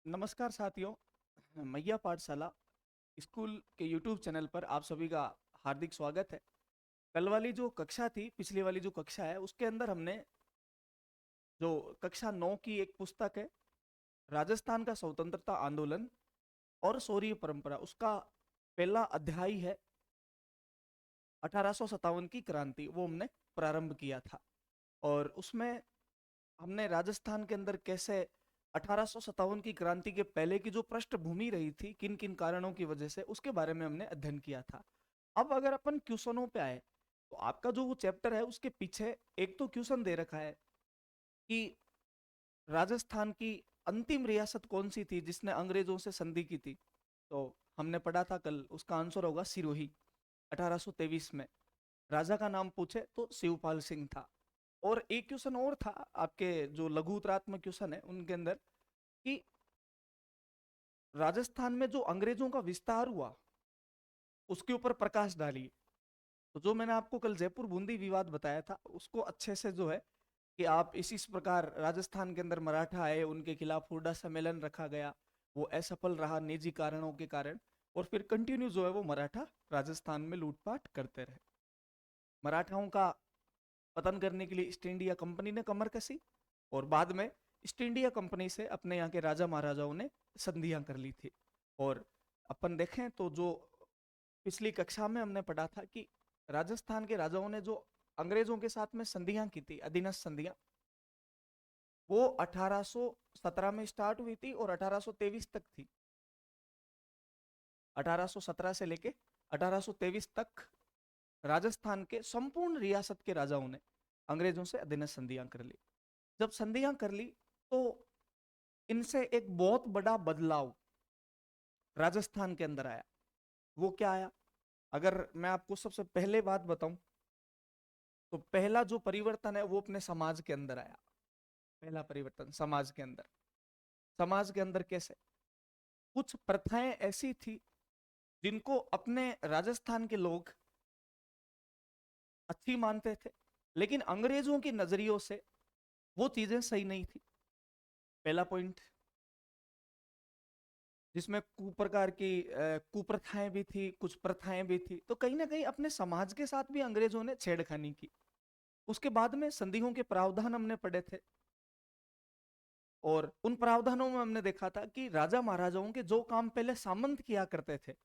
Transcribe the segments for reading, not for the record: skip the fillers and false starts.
नमस्कार साथियों। मैया पाठशाला स्कूल के यूट्यूब चैनल पर आप सभी का हार्दिक स्वागत है। कल वाली जो कक्षा थी, पिछली वाली जो कक्षा है, उसके अंदर हमने जो कक्षा 9 की एक पुस्तक है, राजस्थान का स्वतंत्रता आंदोलन और शौर्य परंपरा, उसका पहला अध्याय है 1857 की क्रांति, वो हमने प्रारंभ किया था। और उसमें हमने राजस्थान के अंदर कैसे 1857 की क्रांति के पहले की जो पृष्ठभूमि रही थी, किन किन कारणों की वजह से, उसके बारे में हमने अध्ययन किया था। अब अगर अपन क्वेश्चनों पे आए, तो आपका जो वो चैप्टर है उसके पीछे एक तो क्वेश्चन दे रखा है कि राजस्थान की अंतिम रियासत कौन सी थी जिसने अंग्रेजों से संधि की थी। तो हमने पढ़ा था कल, उसका आंसर होगा सिरोही। 1823 में राजा का नाम पूछे तो शिवपाल सिंह था। और एक क्वेश्चन और था आपके जो लघु उत्तरात्मक क्वेश्चन है उनके अंदर, कि राजस्थान में जो अंग्रेजों का विस्तार हुआ उसके ऊपर प्रकाश डालिए। तो जो मैंने आपको कल जयपुर बूंदी विवाद बताया था, उसको अच्छे से जो है कि आप इस प्रकार राजस्थान के अंदर मराठा आए, उनके खिलाफ हुड्डा सम्मेलन रखा गया, वो असफल रहा निजी कारणों के कारण, और फिर कंटिन्यू जो है वो मराठा राजस्थान में लूटपाट करते रहे। मराठाओं का पतन करने के लिए ईस्ट इंडिया कंपनी ने कमर कसी, और बाद में ईस्ट इंडिया कंपनी से अपने यहाँ के राजा महाराजाओं ने संधियां कर ली थी। और अपन देखें तो जो पिछली कक्षा में हमने पढ़ा था कि राजस्थान के राजाओं ने जो अंग्रेजों के साथ में संधियां की थी, अधीनस्थ संधियां, वो 1817 में स्टार्ट हुई थी और 1823 तक थी। 1817 से लेके 1823 तक राजस्थान के संपूर्ण रियासत के राजाओं ने अंग्रेजों से अधीनस्थ संधियां कर ली। जब संधियां कर ली तो इनसे एक बहुत बड़ा बदलाव राजस्थान के अंदर आया। वो क्या आया? अगर मैं आपको सबसे पहले बात बताऊं, तो पहला जो परिवर्तन है वो अपने समाज के अंदर आया। पहला परिवर्तन समाज के अंदर। समाज के अंदर कैसे? कुछ प्रथाएं ऐसी थी जिनको अपने राजस्थान के लोग अच्छी मानते थे, लेकिन अंग्रेजों की नजरियों से वो चीजें सही नहीं थी। पहला पॉइंट, जिसमें कुप्रकार की कुप्रथाएं भी थी, कुछ प्रथाएं भी थी, तो कहीं ना कहीं अपने समाज के साथ भी अंग्रेजों ने छेड़खानी की। उसके बाद में संधियों के प्रावधान हमने पढ़े थे, और उन प्रावधानों में हमने देखा था कि राजा महाराजाओं के जो काम पहले सामंत किया करते थे,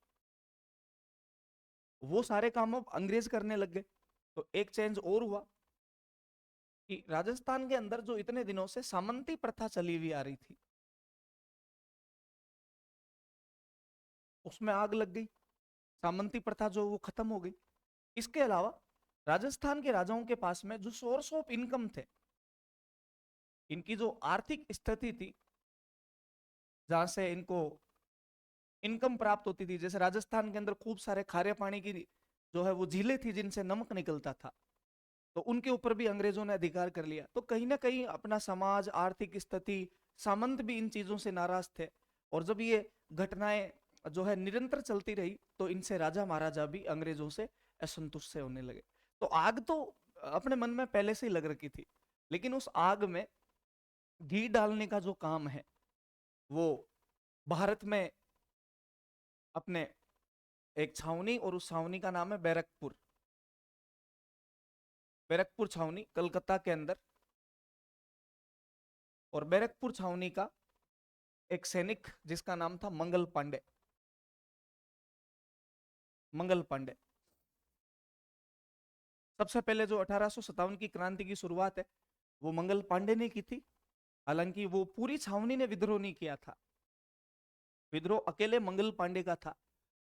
वो सारे काम अब अंग्रेज करने लग गए। तो एक चेंज और हुआ कि राजस्थान के अंदर जो इतने दिनों से सामंती प्रथा चली हुई आ रही थी, उसमें आग लग गई। सामंती प्रथा जो वो खत्म हो गई। इसके अलावा राजस्थान के राजाओं के पास में जो सोर्स ऑफ इनकम थे, इनकी जो आर्थिक स्थिति थी, जहां से इनको इनकम प्राप्त होती थी, जैसे राजस्थान के अंदर खूब सारे खारे पानी की जो है वो झीलें थी जिनसे नमक निकलता था, तो उनके ऊपर भी अंग्रेजों ने अधिकार कर लिया। तो कहीं ना कहीं अपना समाज, आर्थिक स्थिति, सामंत भी इन चीजों से नाराज थे। और जब ये घटनाएं जो है निरंतर चलती रही, तो इनसे राजा महाराजा भी अंग्रेजों से असंतुष्ट से होने लगे। तो आग तो अपने मन में पहले से ही लग रखी थी, लेकिन उस आग में घी डालने का जो काम है, वो भारत में अपने एक छावनी, और उस छावनी का नाम है बैरकपुर। बैरकपुर छावनी कलकत्ता के अंदर। और बैरकपुर छावनी का एक सैनिक जिसका नाम था मंगल पांडे। मंगल पांडे सबसे पहले जो 1857 की क्रांति की शुरुआत है, वो मंगल पांडे ने की थी। हालांकि वो पूरी छावनी ने विद्रोह नहीं किया था, विद्रोह अकेले मंगल पांडे का था।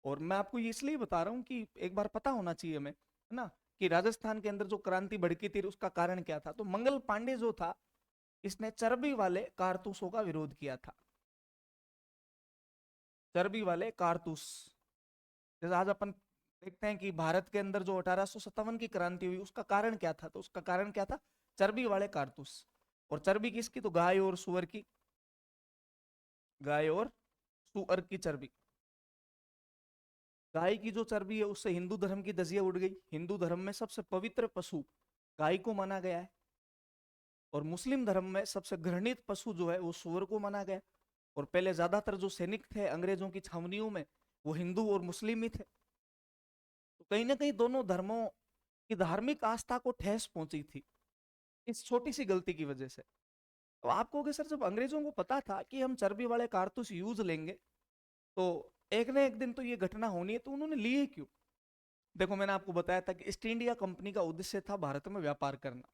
और मैं आपको ये इसलिए बता रहा हूँ कि एक बार पता होना चाहिए हमें, है ना, कि राजस्थान के अंदर जो क्रांति भड़की थी उसका कारण क्या था। तो मंगल पांडे जो था, इसने चर्बी वाले कारतूसों का विरोध किया था। चर्बी वाले कारतूस, जैसे आज अपन देखते हैं कि भारत के अंदर जो 1857 की क्रांति हुई, उसका कारण क्या था? तो उसका कारण क्या था? चर्बी वाले कारतूस। और चर्बी किसकी? तो गाय और सुअर की। गाय और सुअर की चर्बी। गाय की जो चर्बी है उससे हिंदू धर्म की धज्जियां उड़ गई। हिंदू धर्म में सबसे पवित्र पशु गाय को माना गया है, और मुस्लिम धर्म में सबसे घृणित पशु जो है वो सुअर को माना गया। और पहले ज्यादातर जो सैनिक थे अंग्रेजों की छावनियों में वो हिंदू और मुस्लिम ही थे। तो कहीं ना कहीं दोनों धर्मों की धार्मिक आस्था को ठेस पहुंची थी इस छोटी सी गलती की वजह से। तो आप कहोगे सर जब अंग्रेजों को पता था कि हम चर्बी वाले कारतूस यूज लेंगे तो एक ना एक दिन तो ये घटना होनी है, तो उन्होंने लिए क्यों? देखो मैंने आपको बताया था कि ईस्ट इंडिया कंपनी का उद्देश्य था भारत में व्यापार करना।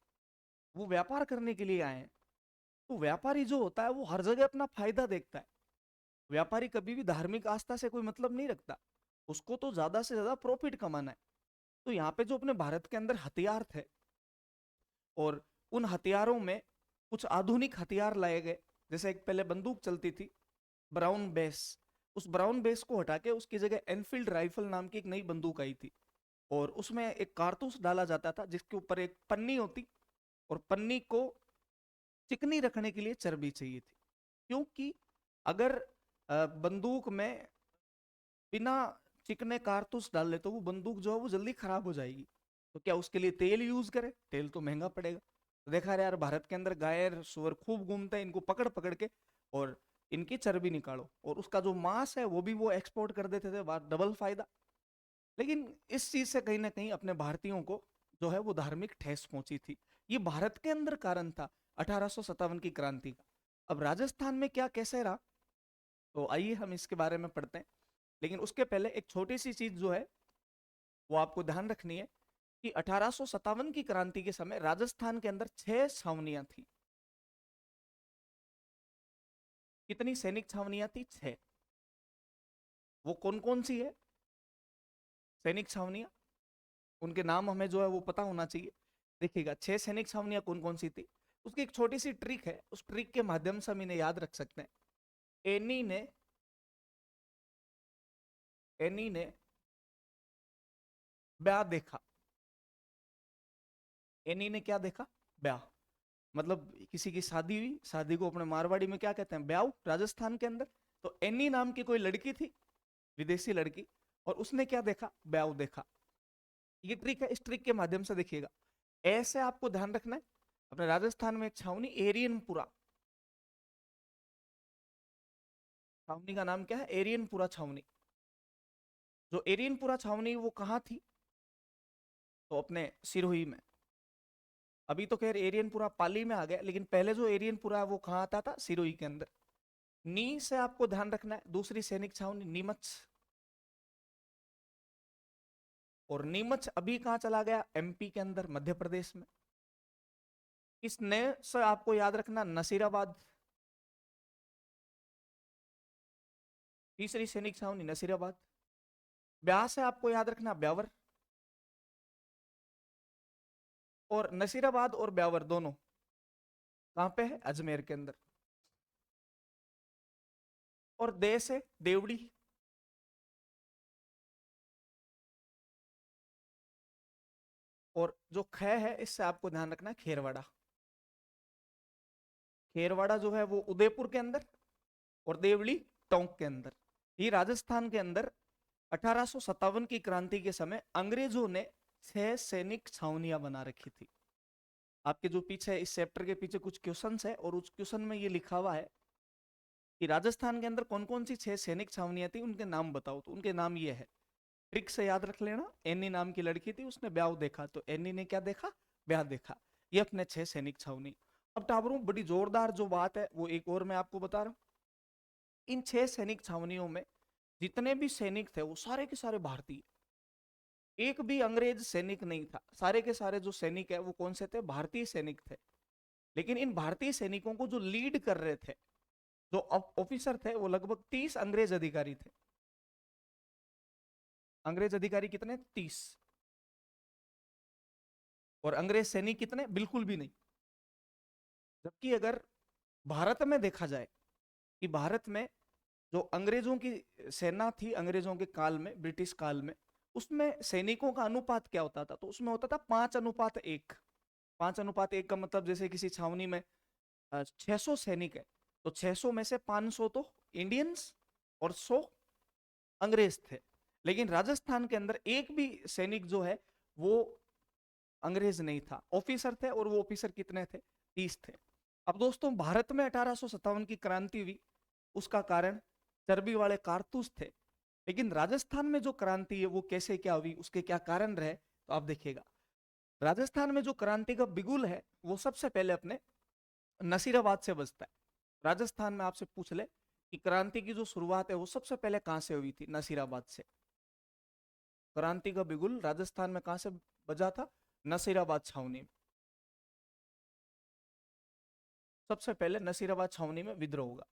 वो व्यापार करने के लिए आए हैं। तो व्यापारी जो होता है वो हर जगह अपना फायदा देखता है। व्यापारी कभी भी धार्मिक आस्था से कोई मतलब नहीं रखता, उसको तो ज्यादा से ज्यादा प्रॉफिट कमाना है। तो यहाँ पे जो अपने भारत के अंदर हथियार थे और उन हथियारों में कुछ आधुनिक हथियार लाए गए, जैसे एक पहले बंदूक चलती थी ब्राउन बेस, उस ब्राउन बेस को हटा के उसकी जगह एनफील्ड राइफल नाम की एक नई बंदूक आई थी और उसमें एक कारतूस डाला जाता था जिसके ऊपर एक पन्नी होती और पन्नी को चिकनी रखने के लिए चर्बी चाहिए थी। क्योंकि अगर बंदूक में बिना चिकने कारतूस डाल ले तो वो बंदूक जो है वो जल्दी खराब हो जाएगी। तो क्या उसके लिए तेल यूज करें? तेल तो महंगा पड़ेगा। तो देखा यार भारत के अंदर गाय सुअर खूब घूमते हैं, इनको पकड़ पकड़ के और इनकी चर्बी निकालो और उसका जो मांस है वो भी वो एक्सपोर्ट कर देते थे, डबल फायदा। लेकिन इस चीज से कहीं ना कहीं अपने भारतीयों को जो है वो धार्मिक ठेस पहुंची थी। ये भारत के अंदर कारण था 1857 की क्रांति का। अब राजस्थान में क्या कैसे रहा, तो आइए हम इसके बारे में पढ़ते हैं। लेकिन उसके पहले एक छोटी सी चीज जो है वो आपको ध्यान रखनी है कि 1857 की क्रांति के समय राजस्थान के अंदर 6 छावनियां थी। कितनी सैनिक छावनियां थी? 6। वो कौन कौन सी है सैनिक छावनियां? उनके नाम हमें जो है वो पता होना चाहिए। देखिएगा 6 सैनिक छावनियां कौन कौन सी थी। उसकी एक छोटी सी ट्रिक है, उस ट्रिक के माध्यम से हम इन्हें याद रख सकते हैं। एनी ने एनी ने ब्याह देखा। एनी ने क्या देखा? ब्याह। मतलब किसी की शादी हुई, शादी को अपने मारवाड़ी में क्या कहते हैं? ब्याह। राजस्थान के अंदर तो एनी नाम की कोई लड़की थी, विदेशी लड़की, और उसने क्या देखा? ब्याह देखा। ये ट्रिक है, इस ट्रिक के माध्यम से देखिएगा। ऐसे आपको ध्यान रखना है। अपने राजस्थान में एक छावनी एरियनपुरा, छावनी का नाम क्या है? एरियनपुरा छावनी। जो एरियनपुरा छावनी वो कहाँ थी? तो अपने सिरोही में। अभी तो खैर एरियनपुरा पाली में आ गया, लेकिन पहले जो एरियनपुरा है वो कहाँ आता था? सिरोही के अंदर। नी से आपको ध्यान रखना है, दूसरी सैनिक छावनी नीमच। और नीमच अभी कहाँ चला गया? एमपी के अंदर, मध्य प्रदेश में। इस ने से आपको याद रखना नसीराबाद, तीसरी सैनिक छावनी नसीराबाद। ब्याह से आपको याद रखना ब्यावर। और नसीराबाद और ब्यावर दोनों कहां पे है? अजमेर के अंदर। और दे से देवड़ी। और जो ख है इससे आपको ध्यान रखना है खेरवाड़ा। खेरवाड़ा जो है वो उदयपुर के अंदर और देवली टोंक के अंदर। ये राजस्थान के अंदर 1857 की क्रांति के समय अंग्रेजों ने 6 सैनिक छावनियां बना रखी थी। आपके जो पीछे इस चैप्टर के पीछे कुछ क्वेश्चंस है और उस क्वेश्चन में ये लिखा हुआ है कि राजस्थान के अंदर कौन कौन सी 6 सैनिक छावनियां थी, उनके नाम बताओ। तो उनके नाम ये है, ट्रिक से याद रख लेना। एनी नाम की लड़की थी, उसने ब्याह देखा, तो एनी ने क्या देखा? ब्याह देखा। ये अपने 6 सैनिक छावनी। अब टाबरों बड़ी जोरदार जो बात है वो एक और मैं आपको बता रहा हूं। इन 6 सैनिक छावनियों में जितने भी सैनिक थे वो सारे के सारे भारतीय। एक भी अंग्रेज सैनिक नहीं था। सारे के सारे जो सैनिक है वो कौन से थे? भारतीय सैनिक थे। लेकिन इन भारतीय सैनिकों को जो लीड कर रहे थे, जो ऑफिसर थे, वो लगभग 30 अंग्रेज अधिकारी थे। अंग्रेज अधिकारी कितने? 30। और अंग्रेज सैनिक कितने? बिल्कुल भी नहीं। जबकि अगर भारत में देखा जाए कि भारत में जो अंग्रेजों की सेना थी अंग्रेजों के काल में, ब्रिटिश काल में, उसमें सैनिकों का अनुपात क्या होता था? तो उसमें होता था 5:1। 5:1 का मतलब जैसे किसी छावनी में 600 सैनिक है तो 600 में से 500 तो इंडियंस और 100 अंग्रेज थे। लेकिन राजस्थान के अंदर एक भी सैनिक जो है वो अंग्रेज नहीं था, ऑफिसर थे। और वो ऑफिसर कितने थे? 30 थे। अब दोस्तों भारत में 1857 की क्रांति हुई, उसका कारण चर्बी वाले कारतूस थे। लेकिन राजस्थान में जो क्रांति है वो कैसे क्या हुई, उसके क्या कारण रहे, तो आप देखिएगा राजस्थान में जो क्रांति का बिगुल है वो सबसे पहले अपने नसीराबाद से बजता है। राजस्थान में आपसे पूछ ले कि क्रांति की जो शुरुआत है वो सबसे पहले कहां से हुई थी, नसीराबाद से। क्रांति का बिगुल राजस्थान में कहां से बजा था, नसीराबाद छावनी में। सबसे पहले नसीराबाद छावनी में विद्रोह होगा।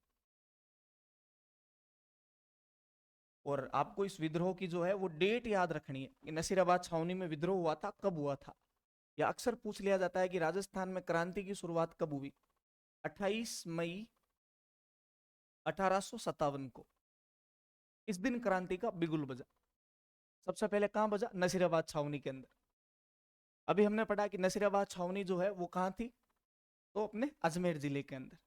और आपको इस विद्रोह की जो है वो डेट याद रखनी है कि नसीराबाद छावनी में विद्रोह हुआ था, कब हुआ था। या अक्सर पूछ लिया जाता है कि राजस्थान में क्रांति की शुरुआत कब हुई, 28 मई 1857 को इस दिन क्रांति का बिगुल बजा। सबसे पहले कहां बजा, नसीराबाद छावनी के अंदर। अभी हमने पढ़ा कि नसीराबाद छावनी जो है वो कहां थी, तो अपने अजमेर जिले के अंदर।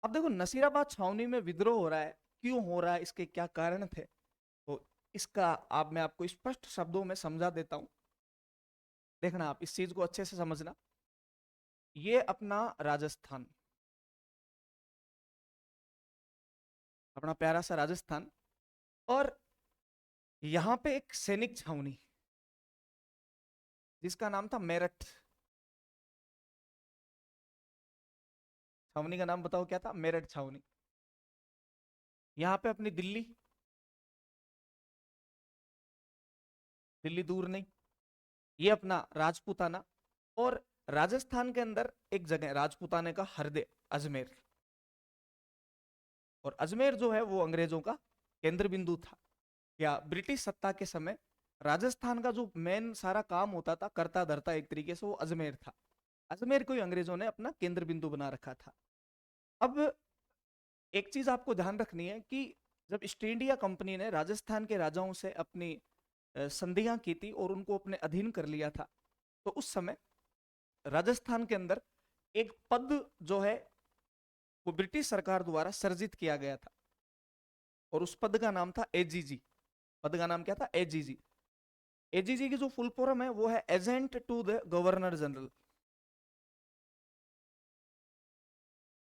अब देखो नसीराबाद छावनी में विद्रोह हो रहा है, क्यों हो रहा है, इसके क्या कारण थे, तो इसका मैं आपको स्पष्ट शब्दों में समझा देता हूं। देखना आप इस चीज को अच्छे से समझना। ये अपना राजस्थान, अपना प्यारा सा राजस्थान, और यहां पे एक सैनिक छावनी जिसका नाम था मेरठ। छावनी का नाम बताओ क्या था, मेरठ छावनी। यहां पे अपनी दिल्ली, दिल्ली दूर नहीं, ये अपना राजपूताना। और राजस्थान के अंदर एक जगह राजपूताने का हृदय अजमेर। और अजमेर जो है वो अंग्रेजों का केंद्र बिंदु था, या ब्रिटिश सत्ता के समय राजस्थान का जो मेन सारा काम होता था, करता धरता एक तरीके से, वो अजमेर था। अजमेर को ही अंग्रेजों ने अपना केंद्र बिंदु बना रखा था। अब एक चीज आपको ध्यान रखनी है कि जब ईस्ट इंडिया कंपनी ने राजस्थान के राजाओं से अपनी संधियां की थी और उनको अपने अधीन कर लिया था, तो उस समय राजस्थान के अंदर एक पद जो है वो ब्रिटिश सरकार द्वारा सर्जित किया गया था, और उस पद का नाम था एजीजी। पद का नाम क्या था, एजीजी। एजीजी की जो फुल फॉर्म है वो है agent to the governor general.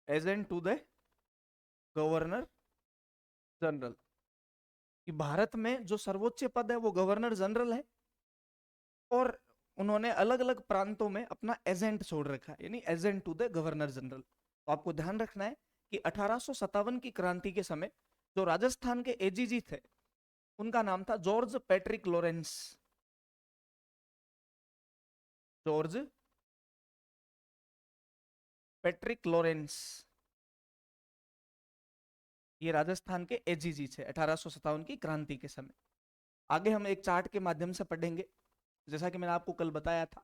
Agent to the governor general. कि भारत में जो सर्वोच्च पद है वो गवर्नर जनरल है, और उन्होंने अलग अलग प्रांतों में अपना एजेंट छोड़ रखा है, यानी agent to the governor general. तो आपको ध्यान रखना है कि 1857 की क्रांति के समय जो राजस्थान के एजीजी थे उनका नाम था George Patrick Lawrence. George Patrick Lawrence, ये राजस्थान के एजीजी थे 1857 की क्रांति के समय। आगे हम एक चार्ट के माध्यम से पढ़ेंगे। जैसा कि मैंने आपको कल बताया था,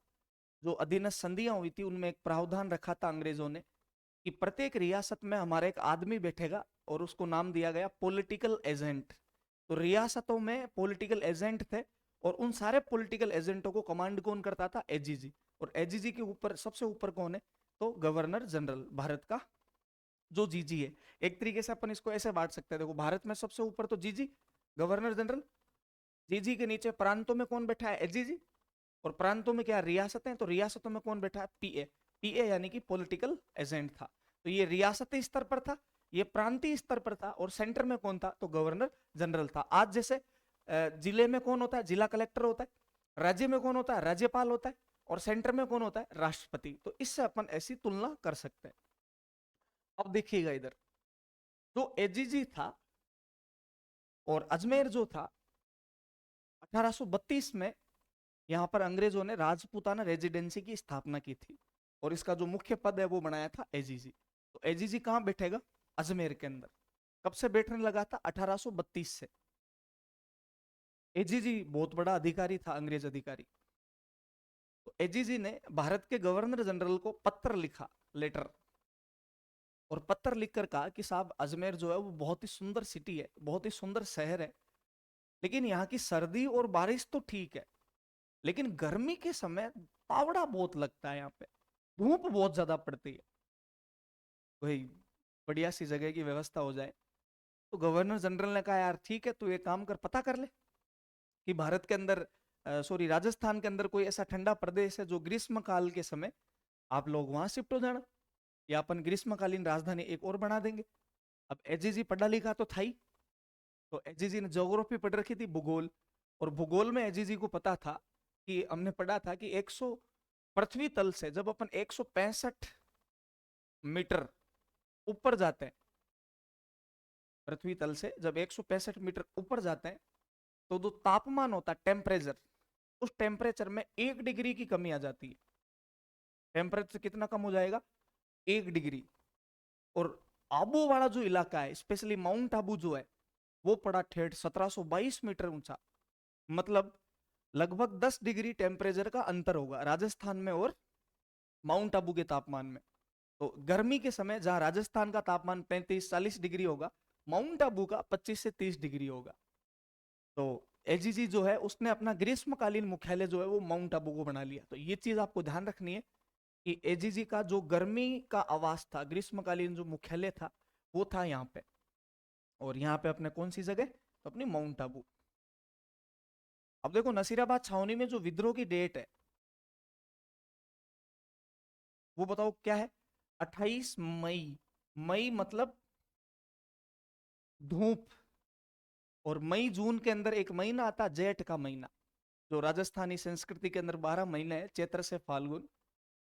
जो अधीनस्थ संधियां हुई थी उनमें एक प्रावधान रखा था अंग्रेजों ने कि प्रत्येक रियासत में हमारा एक आदमी बैठेगा, और उसको नाम दिया गया पॉलिटिकल एजेंट। तो रियासतों में पॉलिटिकल एजेंट थे, और उन सारे पॉलिटिकल एजेंटों को कमांड कौन करता था, एजीजी। और एजीजी के ऊपर सबसे ऊपर कौन है, तो गवर्नर जनरल, भारत का जो जीजी है। एक तरीके से अपन इसको ऐसे बांट सकते हैं, देखो भारत में सबसे ऊपर तो जीजी, गवर्नर जनरल। जीजी के नीचे प्रांतों में कौन बैठा है, एजीजी। और प्रांतों में क्या, रियासतें, तो रियासतों में कौन बैठा है, पीए। पीए यानी कि पॉलिटिकल एजेंट था। तो ये रियासती स्तर पर था, ये प्रांतीय स्तर पर था, और सेंटर में कौन था, तो गवर्नर जनरल था। आज जैसे जिले में कौन होता है, जिला कलेक्टर होता है। राज्य में कौन होता है, राज्यपाल होता है। और सेंटर में कौन होता है, राष्ट्रपति। तो इससे अपन ऐसी तुलना कर सकते हैं। अब देखिएगा इधर, जो एजीजी था और अजमेर जो था, 1832 में यहां पर अंग्रेजों ने राजपूताना रेजिडेंसी की स्थापना की थी, और इसका जो मुख्य पद है वो बनाया था एजीजी। तो एजीजी कहां बैठेगा, अजमेर के अंदर। कब से बैठने लगा था, 1832 से। एजीजी बहुत बड़ा अधिकारी था, अंग्रेज अधिकारी। तो एजीजी ने भारत के गवर्नर जनरल को पत्र लिखा, लेटर। और पत्र लिखकर कहा कि साहब अजमेर जो है वो बहुत ही सुंदर सिटी है, बहुत ही सुंदर शहर है, लेकिन यहाँ की सर्दी और बारिश तो ठीक है, लेकिन गर्मी के समय तावड़ा बहुत लगता है, यहाँ पे धूप बहुत ज्यादा पड़ती है। कोई बढ़िया सी जगह की व्यवस्था हो जाए। तो गवर्नर जनरल ने कहा यार ठीक है, तू एक काम कर, पता कर ले कि भारत के अंदर, सॉरी राजस्थान के अंदर कोई ऐसा ठंडा प्रदेश है जो ग्रीष्म काल के समय आप लोग वहां शिफ्ट हो जाना, या अपन ग्रीष्मकालीन राजधानी एक और बना देंगे। अब एजीजी पढ़ा लिखा तो था ही, तो एजीजी ने ज्योग्राफी पढ़ रखी थी, भूगोल, और भूगोल में एजीजी को पता था कि हमने पढ़ा था कि 100 पृथ्वी तल से जब अपन 165 मीटर ऊपर जाते हैं, पृथ्वी तल से जब 165 मीटर ऊपर जाते हैं, तो जो तापमान होता है, टेम्परेचर, उस टेम्परेचर में 1 डिग्री की कमी आ जाती है। टेम्परेचर कितना कम हो जाएगा? 1 डिग्री। और आबू वाला जो इलाका है, स्पेशली माउंट आबू जो है, वो पड़ा ठेठ 1722 मीटर ऊंचा। मतलब लगभग 10 डिग्री टेम्परेचर का अंतर होगा राजस्थान में और माउंट आबू के तापमान में। तो गर्मी के समय जहां राजस्थान का तापमान 35-40 डिग्री होगा, माउंट आबू का 25 से 30 डिग्री होगा। तो एजीजी जो है उसने अपना ग्रीष्मकालीन मुख्यालय जो है वो माउंट आबू को बना लिया। तो ये चीज आपको ध्यान रखनी है कि एजीजी का जो गर्मी का आवास था, ग्रीष्मकालीन जो मुख्यालय था, वो था यहाँ पे। और यहाँ पे अपने कौन सी जगह? तो अपनी माउंट आबू। अब देखो नसीराबाद छावनी में जो विद्रोह की डेट है वो बताओ क्या है? 28 मई। मई मतलब धूप। और मई जून के अंदर एक महीना आता, जेठ का महीना, जो राजस्थानी संस्कृति के अंदर 12 महीने है, चैत्र से फाल्गुन।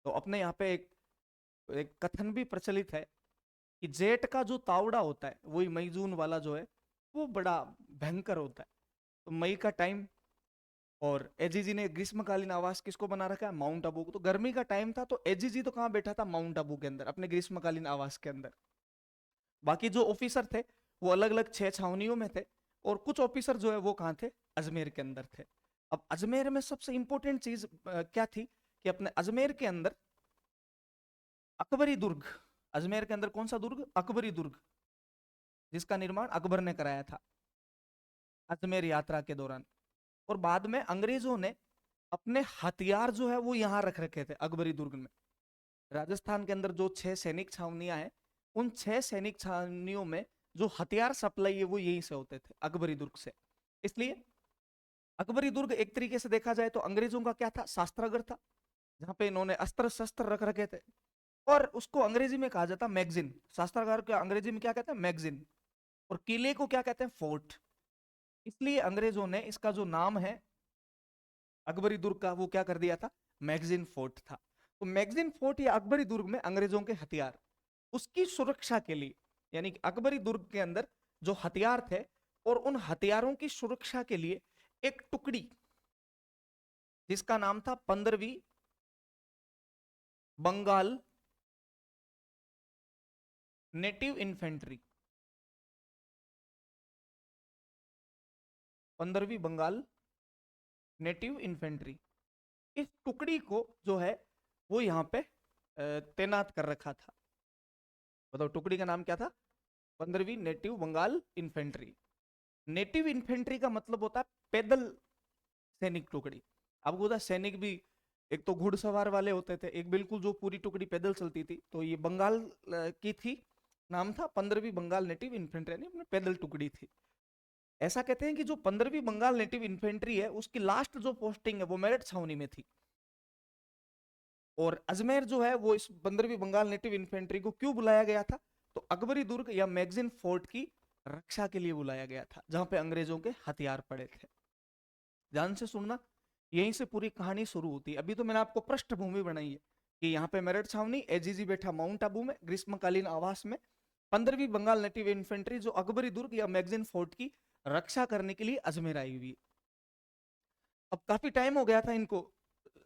तो अपने यहाँ पे एक कथन भी प्रचलित है कि जेठ का जो तावड़ा होता है, वही मई जून वाला जो है, वो बड़ा भयंकर होता है। तो मई का टाइम, और एजीजी ने ग्रीष्मकालीन आवास किसको बना रखा है? माउंट आबू को। तो गर्मी का टाइम था तो एजीजी तो कहाँ बैठा था? माउंट आबू के अंदर, अपने ग्रीष्मकालीन आवास के अंदर। बाकी जो ऑफिसर थे वो अलग अलग 6 छावनियों में थे, और कुछ ऑफिसर जो है वो कहाँ थे? अजमेर के अंदर थे। अब अजमेर में सबसे इंपॉर्टेंट चीज क्या थी कि अपने अजमेर के अंदर अकबरी दुर्ग, अजमेर के अंदर कौन सा दुर्ग? अकबरी दुर्ग, जिसका निर्माण अकबर ने कराया था अजमेर यात्रा के दौरान। और बाद में अंग्रेजों ने अपने हथियार जो है वो यहाँ रख रखे थे अकबरी दुर्ग में। राजस्थान के अंदर जो 6 सैनिक छावनियां हैं, उन 6 सैनिक छावनियों में जो हथियार सप्लाई है वो यहीं से होते थे, अकबरी दुर्ग से। इसलिए अकबरी दुर्ग एक तरीके से देखा जाए तो अंग्रेजों का क्या था? शास्त्रागार था, जहां पे इन्होंने अस्त्र शस्त्र रख रखे थे। और उसको अंग्रेजी में कहा जाता मैगजीन। शास्त्रागार को अंग्रेजी में क्या कहते हैं? मैगजीन। और किले को क्या कहते हैं? फोर्ट। इसलिए अंग्रेजों ने इसका जो नाम है अकबरी दुर्ग का, वो क्या कर दिया था? मैगजीन फोर्ट था। तो मैगजीन फोर्ट या अकबरी दुर्ग में अंग्रेजों के हथियार, उसकी सुरक्षा के लिए, यानी कि अकबरी दुर्ग के अंदर जो हथियार थे, और उन हथियारों की सुरक्षा के लिए एक टुकड़ी जिसका नाम था 15वीं बंगाल नेटिव इन्फेंट्री, 15वीं बंगाल नेटिव इन्फेंट्री, इस टुकड़ी को जो है वो यहाँ पे तैनात कर रखा था। बताओ टुकड़ी का नाम क्या था? 15वीं native Bengal infantry. Native infantry का मतलब होता है पैदल सैनिक टुकड़ी। आपको पता सैनिक भी एक तो घुड़सवार वाले होते थे, एक बिल्कुल जो पूरी टुकड़ी पैदल चलती थी। तो ये बंगाल की थी, नाम था 15वीं बंगाल नेटिव इन्फेंट्री, यानी पैदल टुकड़ी थी। ऐसा कहते हैं कि जो 15वीं बंगाल नेटिव इन्फेंट्री है उसकी लास्ट जो पोस्टिंग है वो मेरठ छावनी में थी। और अजमेर जो है वो इस 15वीं बंगाल नेटिव इन्फेंट्री को क्यों बुलाया गया था? तो अकबरी दुर्ग या मैगजीन फोर्ट की रक्षा के लिए बुलाया गया था, जहां पे अंग्रेजों के हथियार पड़े थे। ध्यान से सुनना, यहीं से पूरी कहानी शुरू होती है। अभी तो मैंने आपको पृष्ठभूमि बनाई है कि यहाँ पे मेरठ छावनी, एजीजी बैठा माउंट आबू में ग्रीष्मकालीन आवास में, 15वीं बंगाल नेटिव इन्फेंट्री जो अकबरी दुर्ग या मैगजीन फोर्ट की रक्षा करने के लिए अजमेर आई हुई। अब काफी टाइम हो गया था इनको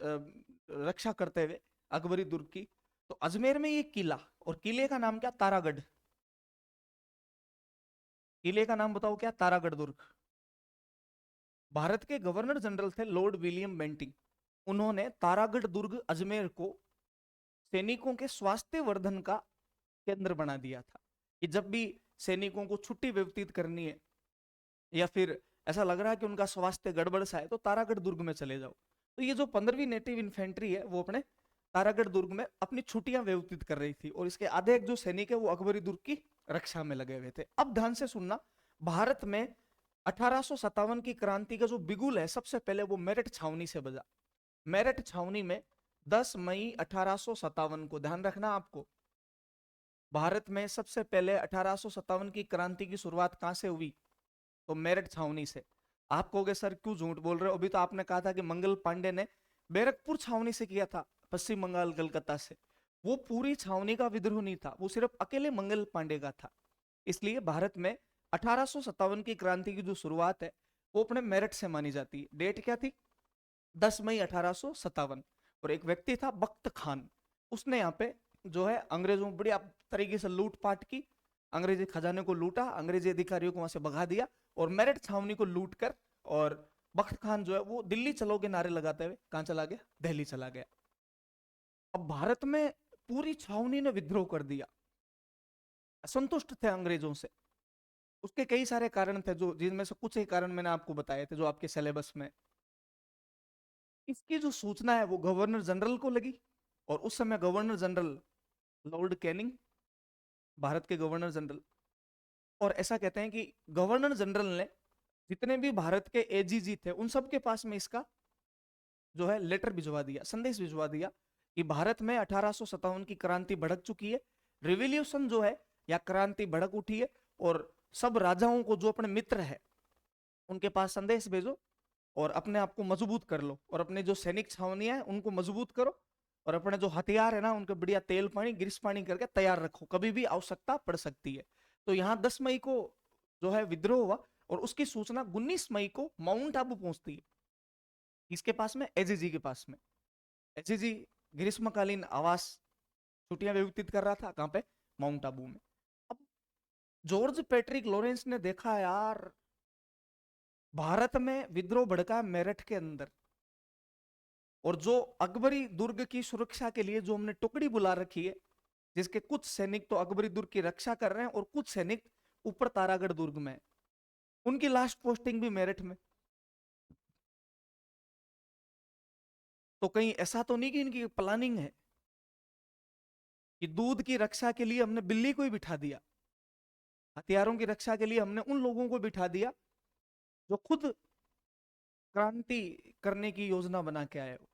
रक्षा करते हुए अकबरी दुर्ग की। तो अजमेर में ये किला, और किले का नाम क्या? तारागढ़। किले का नाम बताओ क्या? तारागढ़ दुर्ग। भारत के गवर्नर जनरल थे लॉर्ड विलियम बेंटिंग, उन्होंने तारागढ़ दुर्ग अजमेर को सैनिकों के स्वास्थ्य वर्धन का केंद्र बना दिया था, कि जब भी सैनिकों को छुट्टी व्यतीत करनी है या फिर ऐसा लग रहा है कि उनका स्वास्थ्य गड़बड़ सा है, तो तारागढ़ दुर्ग में चले जाओ। तो ये जो 15वीं नेटिव इन्फेंट्री है वो अपने तारागढ़ दुर्ग में अपनी छुट्टियां व्यतीत कर रही थी, और इसके आधे एक जो सैनिक है वो अकबरी दुर्ग की रक्षा में लगे हुए थे। अब ध्यान से सुनना, भारत में 1857 की क्रांति का जो बिगुल है सबसे पहले वो मेरठ छावनी से बजा। मेरठ छावनी में 10 मई 1857 को, ध्यान रखना आपको, भारत में सबसे पहले 1857 की क्रांति की शुरुआत कहां से हुई? तो मेरठ छावनी से। आप कहोगे सर क्यों झूठ बोल रहे हो, अभी तो आपने कहा था कि मंगल पांडे ने बैरकपुर छावनी से किया था, पश्चिम बंगाल कलकत्ता से। वो पूरी छावनी का विद्रोह नहीं था, वो सिर्फ अकेले मंगल पांडे का था। इसलिए भारत में 1857 की क्रांति की जो शुरुआत है वो अपने मेरठ से मानी जाती है। डेट क्या थी? 10 मई 1857। और एक व्यक्ति था बख्त खान, उसने यहाँ पे जो है अंग्रेजों बढ़िया तरीके से लूटपाट की, अंग्रेजी खजाने को लूटा, अंग्रेजी अधिकारियों को वहां से भगा दिया और मेरठ छावनी को लूट कर, और बख्त खान जो है वो दिल्ली चलो के नारे लगाते हुए कहां चला गया? दिल्ली चला गया। अब भारत में पूरी छावनी ने विद्रोह कर दिया, असंतुष्ट थे अंग्रेजों से। उसके कई सारे कारण थे, जो जिनमें से कुछ ही कारण मैंने आपको बताए थे जो आपके सिलेबस में। इसकी जो सूचना है वो गवर्नर जनरल को लगी, और उस समय governor general Lord Canning, Bharat के गवर्नर जनरल। और ऐसा कहते हैं कि गवर्नर जनरल ने जितने भी भारत के एजीजी थे उन सबके पास में इसका जो है लेटर भिजवा दिया, संदेश भिजवा दिया कि भारत में 1857 की क्रांति भड़क चुकी है, रिवॉल्यूशन जो है या क्रांति भड़क उठी है, और सब राजाओं को जो अपने मित्र है उनके पास संदेश भेजो और अपने आप को मजबूत कर लो, और अपने जो सैनिक छावनियां हैं उनको मजबूत करो, और अपने जो हथियार है ना उनके बढ़िया तेल पानी ग्रीस पानी करके तैयार रखो, कभी भी आवश्यकता पड़ सकती है। तो यहाँ 10 मई को जो है विद्रोह हुआ, और उसकी सूचना 19 मई को माउंट आबू पहुंचती है। इसके पास में? एजीजी के पास में। एजीजी ग्रीष्मकालीन आवास छुट्टियां व्यतीत कर रहा था, कहां पे? माउंट आबू में। अब जॉर्ज पैट्रिक लॉरेंस ने देखा यार भारत में विद्रोह भड़का मेरठ के अंदर, और जो अकबरी दुर्ग की सुरक्षा के लिए जो हमने टुकड़ी बुला रखी है, जिसके कुछ सैनिक तो अकबरी दुर्ग की रक्षा कर रहे हैं और कुछ सैनिक ऊपर तारागढ़ दुर्ग में, उनकी लास्ट पोस्टिंग भी मेरठ में। तो कहीं ऐसा तो नहीं कि इनकी प्लानिंग है कि दूध की रक्षा के लिए हमने बिल्ली को ही बिठा दिया, हथियारों की रक्षा के लिए हमने उन लोगों को बिठा दिया जो खुद क्रांति करने की योजना बना के आए हो।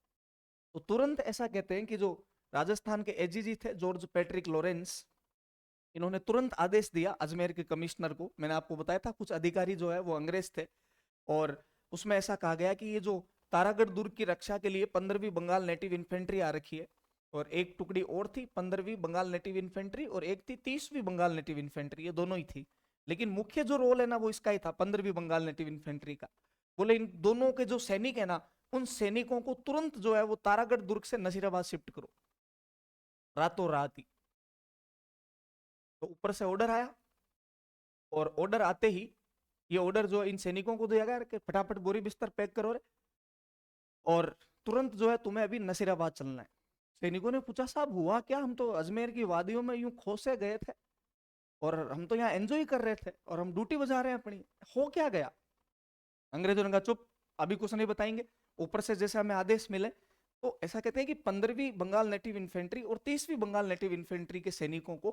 तो तुरंत ऐसा कहते हैं कि जो राजस्थान के एजीजी थे जॉर्ज पैट्रिक लॉरेंस, इन्होंने तुरंत आदेश दिया अजमेर के कमिश्नर को। मैंने आपको बताया था कुछ अधिकारी जो है वो अंग्रेज थे, और उसमें ऐसा कहा गया कि ये जो तारागढ़ दुर्ग की रक्षा के लिए 15वीं बंगाल नेटिव इन्फेंट्री आ रखी है, और एक टुकड़ी और थी 15वीं बंगाल नेटिव इन्फेंट्री, और एक थी 30वीं बंगाल नेटिव इन्फेंट्री, ये दोनों ही थी, लेकिन मुख्य जो रोल है ना वो इसका ही था, 15वीं बंगाल नेटिव इन्फेंट्री का। बोले इन दोनों के जो सैनिक है ना, उन सैनिकों को तुरंत जो है वो तारागढ़ दुर्ग से नसीराबाद शिफ्ट करो, रातों रात ही। तो ऊपर से ऑर्डर आया, और ऑर्डर आते ही ये ऑर्डर जो इन सैनिकों को दिया गया कि फटाफट बोरी बिस्तर पैक करो रे, और तुरंत जो है तुम्हें अभी नसीराबाद चलना है। सैनिकों ने पूछा साहब हुआ क्या, हम तो अजमेर की वादियों में यूं खो से गए थे, और हम तो यहाँ एंजॉय कर रहे थे, और हम ड्यूटी बजा रहे हैं अपनी, हो क्या गया? अंग्रेजों ने कहा चुप, अभी कुछ नहीं बताएंगे, ऊपर से जैसे हमें आदेश मिले। तो ऐसा कहते हैं कि 15वीं बंगाल नेटिव इन्फेंट्री और 30वीं बंगाल नेटिव इन्फेंट्री के सैनिकों को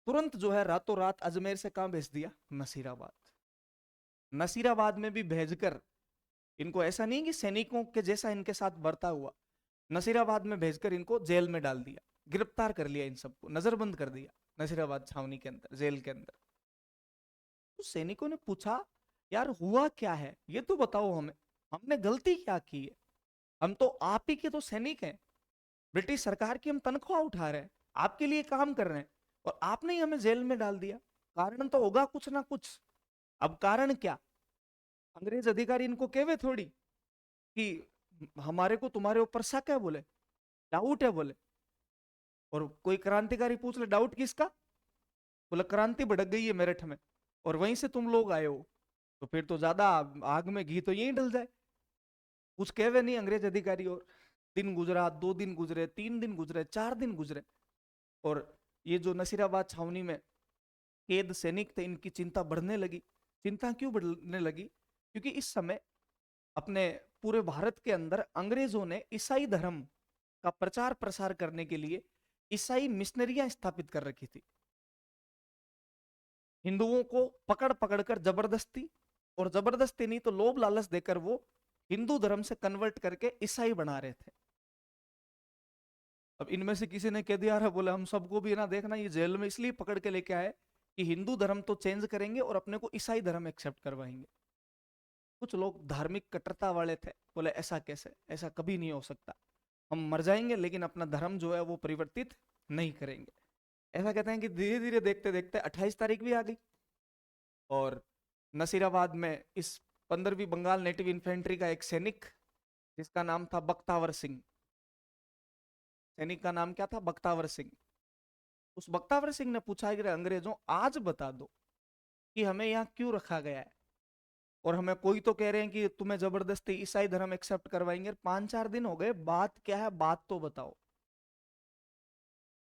तुरंत जो है रातों रात अजमेर से कहां भेज दिया? नसीराबाद। नसीराबाद में भी भेजकर इनको ऐसा नहीं कि सैनिकों के जैसा इनके साथ बर्ता हुआ, नसीराबाद में भेजकर इनको जेल में डाल दिया, गिरफ्तार कर लिया, इन सबको नजरबंद कर दिया नसीराबाद छावनी के अंदर, जेल के अंदर। तो सैनिकों ने पूछा यार हुआ क्या है, ये तो बताओ हमें, हमने गलती क्या की है? हम तो आप ही के तो सैनिक हैं, ब्रिटिश सरकार की हम तनख्वाह उठा रहे हैं, आपके लिए काम कर रहे हैं, और आपने ही हमें जेल में डाल दिया। कारण तो होगा कुछ ना कुछ। अब कारण क्या? अंग्रेज अधिकारी इनको कहवे थोड़ी कि हमारे को तुम्हारे ऊपर शक है, बोले डाउट है, बोले। और कोई क्रांतिकारी पूछ ले डाउट किसका? बोले क्रांति भड़क गई है मेरठ में, और वहीं से तुम लोग आए हो, तो फिर तो ज्यादा आग में घी तो यहीं डल जाए। कुछ कहवे नहीं अंग्रेज अधिकारी, और दिन गुजरा, 2 दिन गुजरे, 3 दिन गुजरे, 4 दिन गुजरे, और ये जो नसीराबाद छावनी में कैद सैनिक थे इनकी चिंता बढ़ने लगी। चिंता क्यों बढ़ने लगी? क्योंकि इस समय अपने पूरे भारत के अंदर अंग्रेजों ने ईसाई धर्म का प्रचार प्रसार करने के लिए ईसाई मिशनरियां स्थापित कर रखी थी। हिंदुओं को पकड़ पकड़ कर जबरदस्ती, और जबरदस्ती नहीं तो लोभ लालच देकर वो हिंदू धर्म से कन्वर्ट करके ईसाई बना रहे थे। अब इनमें से किसी ने कह दिया अरे बोले हम सबको भी ना देखना ये जेल में इसलिए पकड़ के लेके आए कि हिंदू धर्म तो चेंज करेंगे और अपने को ईसाई धर्म एक्सेप्ट करवाएंगे। कुछ लोग धार्मिक कट्टरता वाले थे, बोले ऐसा कैसे, ऐसा कभी नहीं हो सकता, हम मर जाएंगे लेकिन अपना धर्म जो है वो परिवर्तित नहीं करेंगे। ऐसा कहते हैं कि धीरे धीरे देखते देखते 28 तारीख भी आ गई और नसीराबाद में इस 15वीं बंगाल नेटिव इन्फेंट्री का एक सैनिक जिसका नाम था बख्तावर सिंह, सैनिक का नाम क्या था, बख्तावर सिंह। उस बख्तावर सिंह ने पूछा कि अंग्रेजों आज बता दो कि हमें यहाँ क्यों रखा गया है, और हमें कोई तो कह रहे हैं कि तुम्हें जबरदस्ती ईसाई धर्म एक्सेप्ट करवाएंगे, 5-4 दिन हो गए, बात क्या है, बात तो बताओ।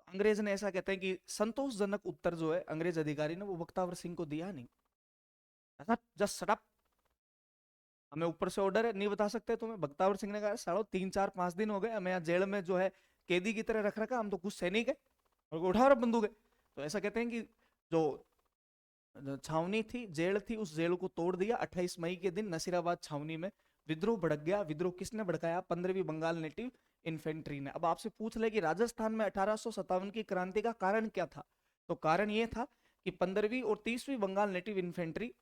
अंग्रेज ने ऐसा कहते हैं कि संतोषजनक उत्तर जो है अंग्रेज अधिकारी ने वो बख्तावर सिंह को दिया नहीं। ऐसा जस्ट शट अप, हमें ऊपर से ऑर्डर है, नहीं बता सकते तुम्हें। बख्तावर सिंह ने कहा सालो 3-4-5 दिन हो गए हमें यहाँ जेल में जो है कैदी की तरह रख रखा, हम तो कुछ सैनिक है और उठा रहा बंदूक है। तो ऐसा कहते हैं कि जो छावनी थी, जेल थी, उस जेल को तोड़ दिया। 28 मई के दिन नसीराबाद छावनी में विद्रोह भड़क गया। विद्रोह किसने भड़काया, 15वीं बंगाल नेटिव इन्फेंट्री ने। अब आपसे पूछ ले कि राजस्थान में 1857 की क्रांति का कारण क्या था, तो कारण यह था कि 15वीं और 30वीं बंगाल नेटिव इन्फेंट्री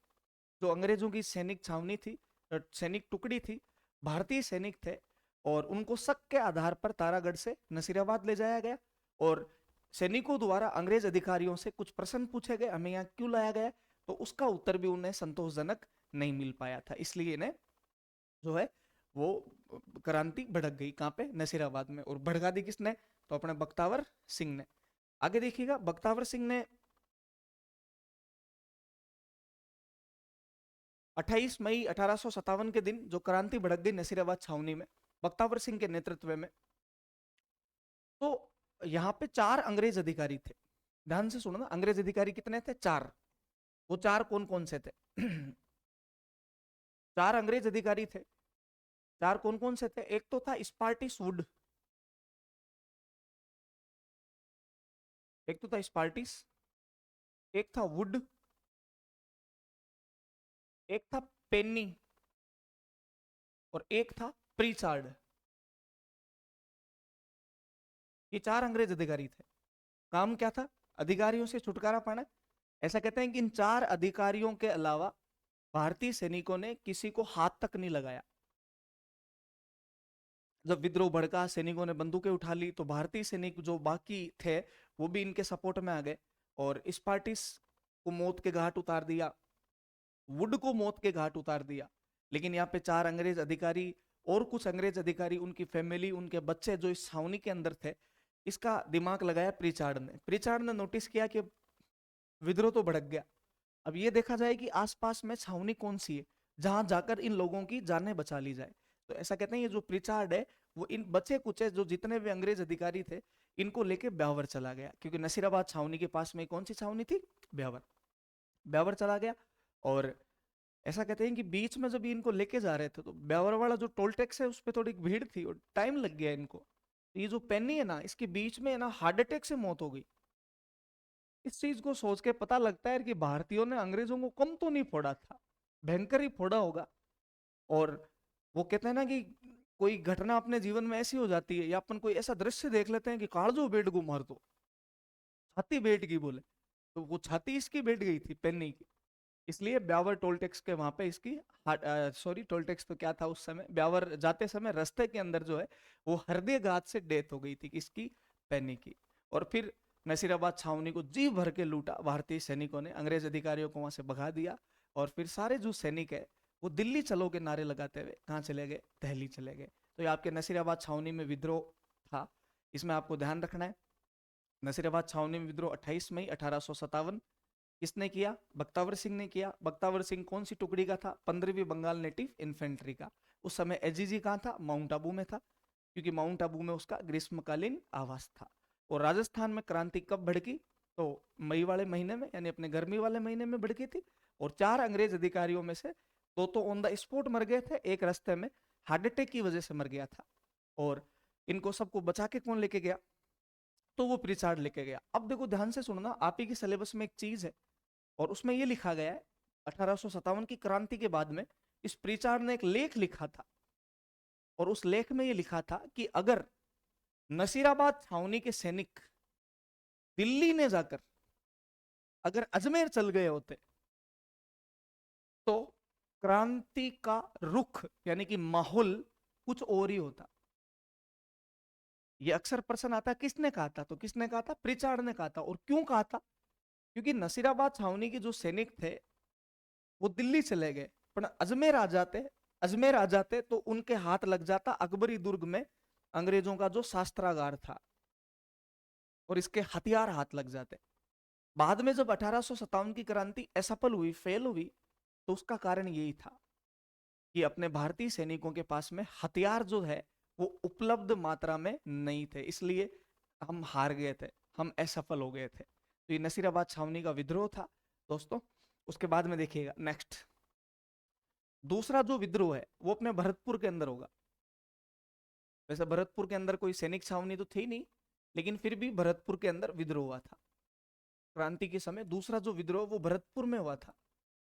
जो अंग्रेजों की सैनिक छावनी थी, सैनिक टुकड़ी थी, भारतीय सैनिक थे, और उनको शक के आधार पर तारागढ़ से नसीराबाद ले जाया गया और सैनिकों द्वारा अंग्रेज अधिकारियों से कुछ प्रश्न पूछे गए, हमें यहाँ क्यों लाया गया, तो उसका उत्तर भी उन्हें संतोषजनक नहीं मिल पाया था, इसलिए इन्हें जो है वो क्रांति भड़क गई। कहां पे, नसीराबाद में। और भड़का दी किसने, तो अपने बख्तावर सिंह ने। आगे देखिएगा, बख्तावर सिंह ने 28 मई 1857 के दिन जो क्रांति भड़क गई नसीराबाद छावनी में बख्तावर सिंह के नेतृत्व में, तो यहाँ पे 4 अंग्रेज अधिकारी थे। ध्यान से सुनो ना, अंग्रेज अधिकारी कितने थे, 4। वो 4 कौन कौन से थे 4 अंग्रेज अधिकारी थे। 4 कौन कौन से थे, एक तो था स्पार्टिस वुड, एक तो था स्पार्टिस, एक था वुड, एक था पेन्नी और एक था प्रीचार्ड। ये 4 अंग्रेज अधिकारी थे। काम क्या था, अधिकारियों से छुटकारा पाना। ऐसा कहते हैं कि इन 4 अधिकारियों के अलावा भारतीय सैनिकों ने किसी को हाथ तक नहीं लगाया। जब विद्रोह भड़का, सैनिकों ने बंदूकें उठा ली, तो भारतीय सैनिक जो बाकी थे वो भी इनके सपोर्ट में आ गए और स्पार्टिस को मौत के घाट उतार दिया, वुड को मौत के घाट उतार दिया। लेकिन यहाँ पे 4 अंग्रेज अधिकारी और कुछ अंग्रेज अधिकारी, उनकी फैमिली, उनके बच्चे जो इस छावनी के अंदर थे, इसका दिमाग लगाया प्रीचार्ड ने। प्रीचार्ड ने नोटिस किया कि विद्रोह तो भड़क गया, अब ये देखा जाए कि आसपास में छावनी कौन सी है जहां जाकर इन लोगों की जानें बचा ली जाए। तो ऐसा कहते हैं ये जो प्रीचार्ड है वो इन बचे कुचे जो जितने भी अंग्रेज अधिकारी थे इनको लेके ब्यावर चला गया, क्योंकि नसीराबाद छावनी के पास में कौन सी छावनी थी, ब्यावर। ब्यावर चला गया और ऐसा कहते हैं कि बीच में जब इनको लेके जा रहे थे तो ब्यावर वाला जो टोल टैक्स है उस पर थोड़ी भीड़ थी और टाइम लग गया इनको। तो ये जो पेन्नी है ना, इसके बीच में है ना हार्ट अटैक से मौत हो गई। इस चीज को सोच के पता लगता है कि भारतीयों ने अंग्रेजों को कम तो नहीं फोड़ा था, भयंकर ही फोड़ा होगा। और वो कहते हैं ना कि कोई घटना अपने जीवन में ऐसी हो जाती है या अपन कोई ऐसा दृश्य देख लेते हैं कि कालजो बेट को मार दो, छाती बेट की बोले, तो वो छाती इसकी बेट गई थी पेन्नी की। इसलिए ब्यावर टोल टैक्स के वहां पे इसकी, सॉरी टोल टैक्स तो क्या था उस समय, ब्यावर जाते समय रास्ते के अंदर जो है वो हृदयघात से डेथ हो गई थी किसकी, पेन्नी की। और फिर नसीराबाद छावनी को जी भर के लूटा भारतीय सैनिकों ने, अंग्रेज अधिकारियों को वहां से भगा दिया और फिर सारे जो सैनिक है वो दिल्ली चलो के नारे लगाते हुए कहाँ चले गए, दिल्ली चले गए। तो ये आपके नसीराबाद छावनी में विद्रोह था, इसमें आपको ध्यान रखना है। नसीराबाद छावनी में विद्रोह 28 मई 1857 किसने किया, बख्तावर सिंह ने किया। बख्तावर सिंह कौन सी टुकड़ी का था, 15वीं बंगाल नेटिव इन्फेंट्री का। उस समय एजीजी कहाँ था, माउंट आबू में था, क्योंकि माउंट आबू में उसका ग्रीष्मकालीन आवास था। और राजस्थान में क्रांति कब भड़की, तो मई वाले महीने में, यानी अपने गर्मी वाले महीने में भड़की थी। और 4 अंग्रेज अधिकारियों में से 2 तो ऑन द स्पॉट मर गए थे, एक रास्ते में हार्ट अटैक की वजह से मर गया था। और इनको सबको बचा के कौन लेके गया, तो वो प्रीचार्ड लेके गया। अब देखो ध्यान से सुनना, आप ही के सिलेबस में एक चीज है और उसमें ये लिखा गया है 1857 की क्रांति के बाद में इस प्रीचार्ड ने एक लेख लिखा था और उस लेख में ये लिखा था कि अगर नसीराबाद छावनी के सैनिक दिल्ली ने जाकर अगर अजमेर चल गए होते तो क्रांति का रुख यानी कि माहौल कुछ और ही होता। ये अक्सर प्रश्न आता, किसने कहा था? तो किसने कहा था? प्रिचार्ड ने कहा था। और क्यों कहा था? क्योंकि नसीराबाद छावनी के जो सैनिक थे वो दिल्ली चले गए, पर अजमेर आ जाते तो उनके हाथ लग जाता अकबरी दुर्ग में अंग्रेजों का जो शास्त्रागार था, और इसके हथियार हाथ लग जाते। बाद में जब 1857 की क्रांति असफल हुई, फेल हुई, तो उसका कारण यही था कि अपने भारतीय सैनिकों के पास में हथियार जो है वो उपलब्ध मात्रा में नहीं थे, इसलिए हम हार गए थे, हम असफल हो गए थे। तो ये नसीराबाद छावनी का विद्रोह था दोस्तों। उसके बाद में देखिएगा नेक्स्ट, दूसरा जो विद्रोह है वो अपने भरतपुर के अंदर होगा। वैसे भरतपुर के अंदर कोई सैनिक छावनी तो थी नहीं, लेकिन फिर भी भरतपुर के अंदर विद्रोह हुआ था क्रांति के समय। दूसरा जो विद्रोह वो भरतपुर में हुआ था।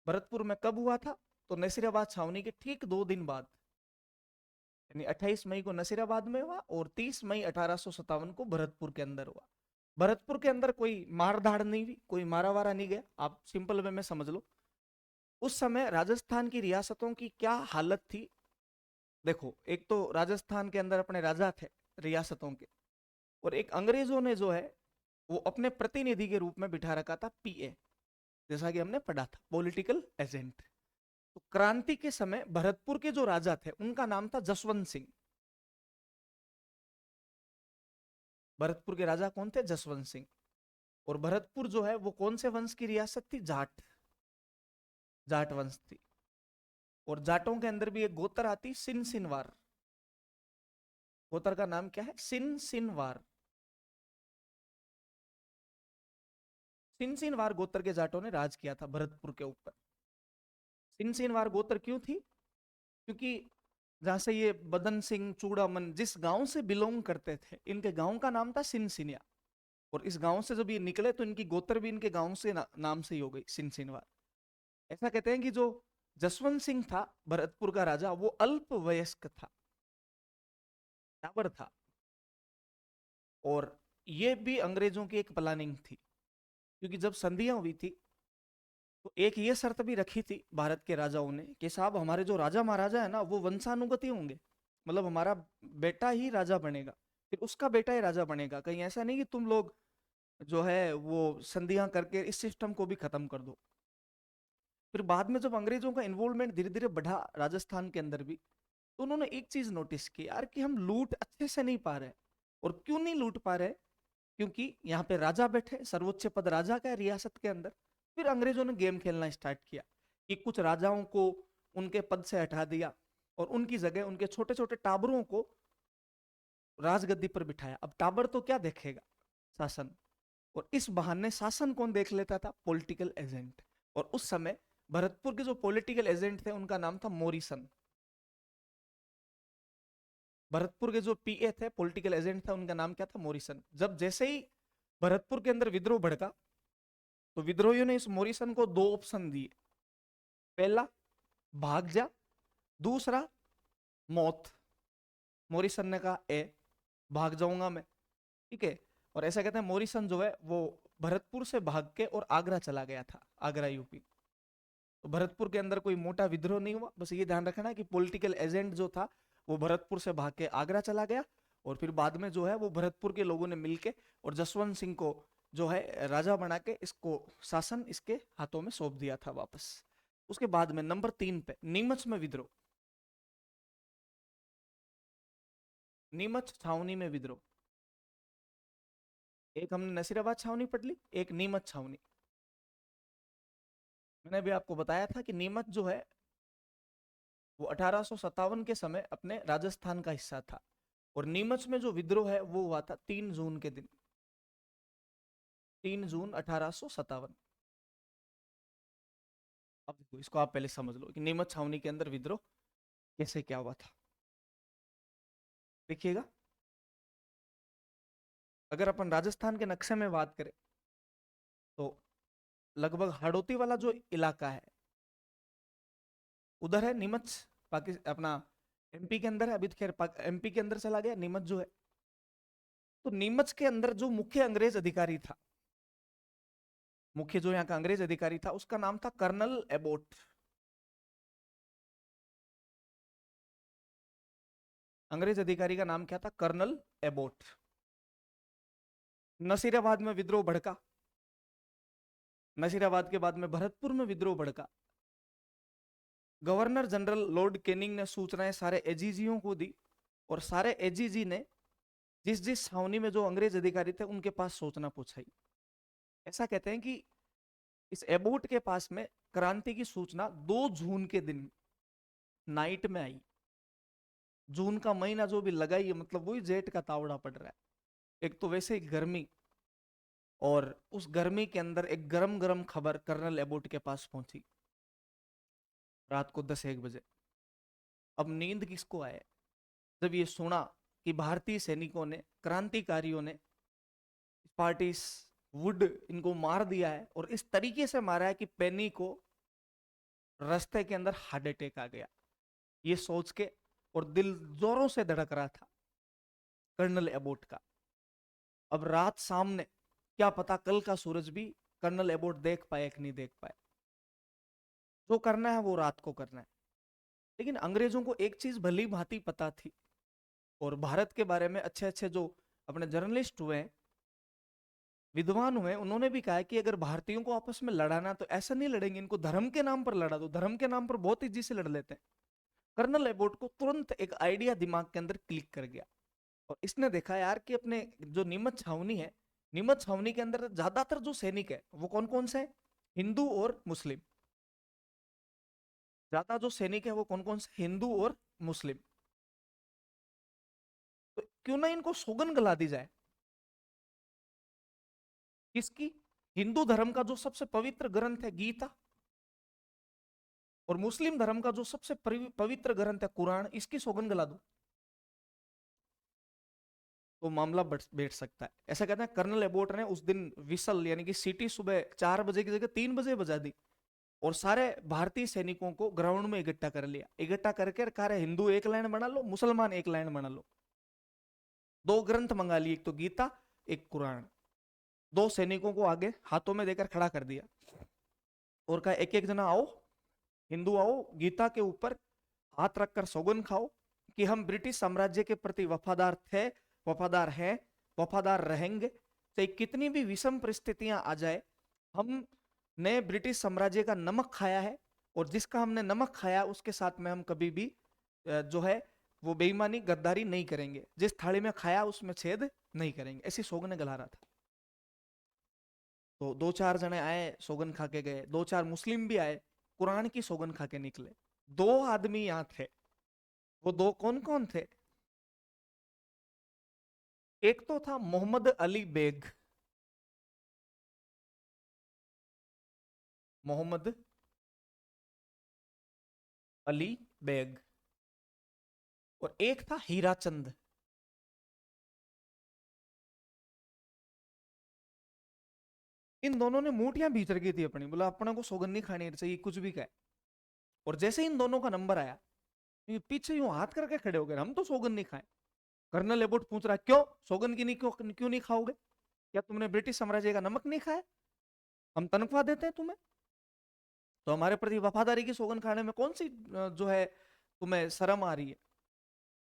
भरतपुर में कब हुआ था? तो नसीराबाद छावनी के ठीक 2 दिन बाद, यानी 28 मई को नसीराबाद में हुआ और 30 मई 1857 को भरतपुर के अंदर हुआ। भरतपुर के अंदर कोई मारधाड़ नहीं हुई, कोई मारा वारा नहीं गया, आप सिंपल वे में समझ लो। उस समय राजस्थान की रियासतों की क्या हालत थी? देखो, एक तो राजस्थान के अंदर अपने राजा थे रियासतों के, और एक अंग्रेजों ने जो है वो अपने प्रतिनिधि के रूप में बिठा रखा था पीए, जैसा कि हमने पढ़ा था, पॉलिटिकल एजेंट। तो क्रांति के समय भरतपुर के जो राजा थे उनका नाम था जसवंत सिंह। भरतपुर के राजा कौन थे? जसवंत सिंह। और भरतपुर जो है वो कौन से वंश की रियासत थी? जाट, जाट वंश थी। और जाटों के अंदर भी एक गोत्र आती, सिन सिनवार। गोत्र का नाम क्या है? सिन सिनवार। सिन सिनवार गोत्र के जाटों ने राज किया था भरतपुर के ऊपर। सिन सिनवार गोत्र क्यों थी? क्योंकि जहां से ये बदन सिंह चूड़ामन जिस गांव से बिलोंग करते थे, इनके गांव का नाम था सिनसिनिया। और इस गांव से जब ये निकले तो इनकी गोत्र भी इनके गांव से नाम से ही हो गई, सिनसिनवार। ऐसा कहते हैं कि जो जसवंत सिंह था भरतपुर का राजा, वो अल्प वयस्क था, टाबर था। और ये भी अंग्रेजों की एक प्लानिंग थी, क्योंकि जब संधियां हुई थी तो एक ये शर्त भी रखी थी भारत के राजाओं ने कि साहब हमारे जो राजा महाराजा है ना वो वंशानुगति होंगे, मतलब हमारा बेटा ही राजा बनेगा, फिर उसका बेटा ही राजा बनेगा। कहीं ऐसा नहीं कि तुम लोग जो है वो संधियां करके इस सिस्टम को भी खत्म कर दो। फिर बाद में जब अंग्रेजों का इन्वॉल्वमेंट धीरे धीरे बढ़ा राजस्थान के अंदर भी, तो उन्होंने एक चीज नोटिस की, यार कि हम लूट अच्छे से नहीं पा रहे। और क्यों नहीं लूट पा रहे? क्योंकि यहाँ पे राजा बैठे, सर्वोच्च पद राजा का है रियासत के अंदर। फिर अंग्रेजों ने गेम खेलना स्टार्ट किया कि कुछ राजाओं को उनके पद से हटा दिया और उनकी जगह उनके छोटे छोटे टाबरों को राजगद्दी पर बिठाया। अब टाबर तो क्या देखेगा? शासन। और इस बहाने शासन कौन देख लेता था? Political agent. और उस समय भरतपुर के जो पॉलिटिकल एजेंट थे उनका नाम था मॉरिसन। भरतपुर के जो पीए थे, पॉलिटिकल एजेंट था, उनका नाम क्या था? मॉरिसन। जब जैसे ही भरतपुर के अंदर विद्रोह भड़का तो विद्रोहियों ने इस मॉरिसन को 2 ऑप्शन दिए। पहला, भाग जा। दूसरा, मौत। मॉरिसन ने कहा ए, भाग जाऊंगा मैं, ठीक है। और ऐसा कहते हैं मॉरिसन जो है वो भरतपुर से भाग के और आगरा चला गया था, आगरा यूपी। तो भरतपुर के अंदर कोई मोटा विद्रोह नहीं हुआ, बस ये ध्यान रखना कि पॉलिटिकल एजेंट जो था वो भरतपुर से भाग के आगरा चला गया। और फिर बाद में जो है वो भरतपुर के लोगों ने मिलके और जसवंत सिंह को जो है राजा बना के इसको शासन इसके हाथों में सौंप दिया था वापस। उसके बाद में नंबर 3 पे नीमच में विद्रोह। नीमच छावनी में विद्रोह। एक हमने नसीराबाद छावनी पढ़ ली, एक नीमच छावनी। मैंने भी आपको बताया था कि नीमच जो है वो 1857 के समय अपने राजस्थान का हिस्सा था। और नीमच में जो विद्रोह है वो हुआ था 3 जून के दिन, 3 जून 1857। अब देखो, इसको आप पहले समझ लो कि नीमच छावनी के अंदर विद्रोह कैसे क्या हुआ था। देखिएगा, अगर अपन राजस्थान के नक्शे में बात करें तो लगभग हाड़ौती वाला जो इलाका है उधर है नीमच। पाकिस्तान अपना एमपी के अंदर है, अभी तो खैर एमपी के अंदर चला गया नीमच जो है। तो नीमच के अंदर जो मुख्य अंग्रेज अधिकारी था, मुख्य जो यहाँ का अंग्रेज अधिकारी था, उसका नाम था कर्नल एबोट। अंग्रेज अधिकारी का नाम क्या था? Colonel Abbott. नसीराबाद में विद्रोह भड़का, नसीराबाद के बाद में भरतपुर में विद्रोह भड़का। गवर्नर जनरल लॉर्ड कैनिंग ने सूचनाएं सारे एजीजियों को दी, और सारे एजीजी ने जिस जिस छावनी में जो अंग्रेज अधिकारी थे उनके पास सूचना पहुंचाई। ऐसा कहते हैं कि इस एबोट के पास में क्रांति की सूचना 2 जून के दिन नाइट में आई। जून का महीना जो भी लगा ही है, मतलब वही जेठ का तावड़ा पड़ रहा है। एक तो वैसे ही गर्मी, और उस गर्मी के अंदर एक गरम गरम खबर कर्नल एबोट के पास पहुंची रात को 10-1 बजे। अब नींद किसको आए जब ये सुना कि भारतीय सैनिकों ने, क्रांतिकारियों ने पार्टीज वुड इनको मार दिया है, और इस तरीके से मारा है कि पेनी को रास्ते के अंदर हार्ट अटैक आ गया। ये सोच के, और दिल जोरों से धड़क रहा था कर्नल एबोट का। अब रात सामने, क्या पता कल का सूरज भी कर्नल एबोट देख पाए कि नहीं देख पाए। जो करना है वो रात को करना है। लेकिन अंग्रेजों को एक चीज भली भांति पता थी, और भारत के बारे में अच्छे अच्छे जो अपने जर्नलिस्ट हुए, विद्वान हुए, उन्होंने भी कहा कि अगर भारतीयों को आपस में लड़ाना तो ऐसा नहीं लड़ेंगे, इनको धर्म के नाम पर लड़ा दो। धर्म के नाम पर बहुत इजी से लड़ लेते हैं। कर्नल एबोट को तुरंत एक आइडिया दिमाग के अंदर क्लिक कर गया, और इसने देखा यार कि अपने जो नीमच छावनी है, नीमच छावनी के अंदर ज्यादातर जो सैनिक है वो कौन कौन से हैं? हिंदू और मुस्लिम। ज्यादा जो सैनिक है वो कौन कौन से? हिंदू और मुस्लिम। तो क्यों ना इनको सौगन गला दी जाए। किसकी? हिंदू धर्म का जो सबसे पवित्र ग्रंथ है गीता, और मुस्लिम धर्म का जो सबसे पवित्र ग्रंथ है कुरान, इसकी सौगन गला दो तो मामला बैठ सकता है। ऐसा कहते हैं कर्नल एबोट ने उस दिन विसल यानी कि सीटी सुबह 4 बजे की जगह 3 बजे बजा दी, और सारे भारतीय सैनिकों को ग्राउंड में इकट्ठा कर लिया। इकट्ठा करके कहा रहे हिंदू एक लाइन बना लो, मुसलमान एक लाइन बना लो। 2 ग्रंथ मंगा लिए, एक तो गीता, एक कुरान। 2 सैनिकों को आगे हाथों में देकर खड़ा कर दिया, और कहा एक एक जना आओ, हिंदू आओ, गीता के ऊपर हाथ रखकर सौगन खाओ कि हम ब्रिटिश साम्राज्य के प्रति वफादार थे, वफादार हैं, वफादार रहेंगे, चाहे कितनी भी विषम परिस्थितियां आ जाए। हमने ब्रिटिश साम्राज्य का नमक खाया है, और जिसका हमने नमक खाया उसके साथ में हम कभी भी जो है वो बेईमानी, गद्दारी नहीं करेंगे। जिस थाली में खाया उसमें छेद नहीं करेंगे। ऐसी सौगन गला रहा था। तो 2-4 जने आए, सौगन खा के गए। 2-4 मुस्लिम भी आए, कुरान की सौगन खा के निकले। 2 आदमी यहाँ थे। वो 2 कौन कौन थे? एक तो था मोहम्मद अली बेग, मोहम्मद अली बेग, और एक था हीराचंद। इन दोनों ने मूठियां भीतर रखी थी अपनी, बोला अपना को सौगन नहीं खानी चाहिए कुछ भी कहे। और जैसे इन दोनों का नंबर आया, ये पीछे यूं हाथ करके खड़े हो गए, हम तो सौगन नहीं खाए। कर्नल एबोट पूछ रहा क्यों सौगन की नहीं, क्यों नहीं खाओगे? क्या तुमने ब्रिटिश साम्राज्य का नमक नहीं खाया? हम तनख्वाह देते हैं तुम्हें, तो हमारे प्रति वफादारी की सौगन खाने में कौन सी जो है तुम्हें शर्म आ रही है?